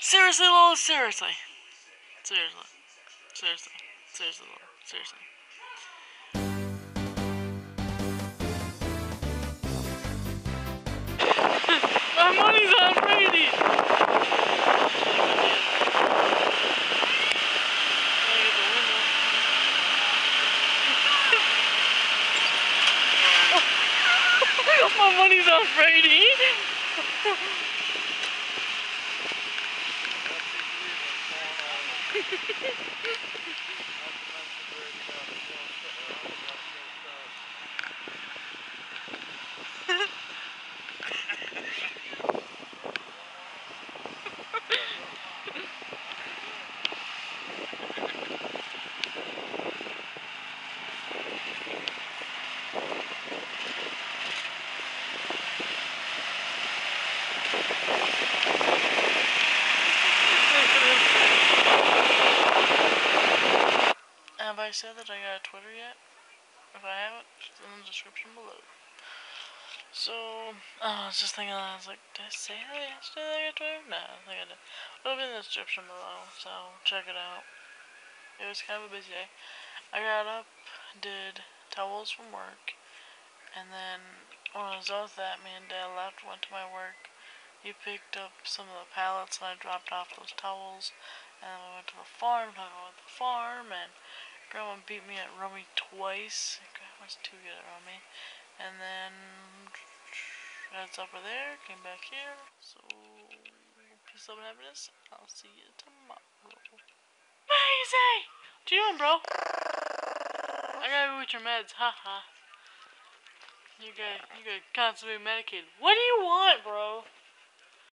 Seriously, Lola, seriously. Seriously. Seriously. Seriously, Lola. Seriously. My money's on Brady! My money's on Brady! Have I said that I got a Twitter yet? If I haven't, it's in the description below. So, I was just thinking, I was like, did I say that yesterday that I got Twitter? No, I think I did. It'll be in the description below, so check it out. It was kind of a busy day. I got up, did towels from work, and then when I was done with that, me and Dad left, went to my work. He picked up some of the pallets and I dropped off those towels. And then we went to the farm, talked about the farm, and Grandma beat me at rummy twice. Grandma's too good at rummy. And then heads over there, came back here. So peace, love, and happiness. I'll see you tomorrow. Amazing! What you doing, bro? I gotta go with your meds, haha. You got constantly medicated. What do you want, bro?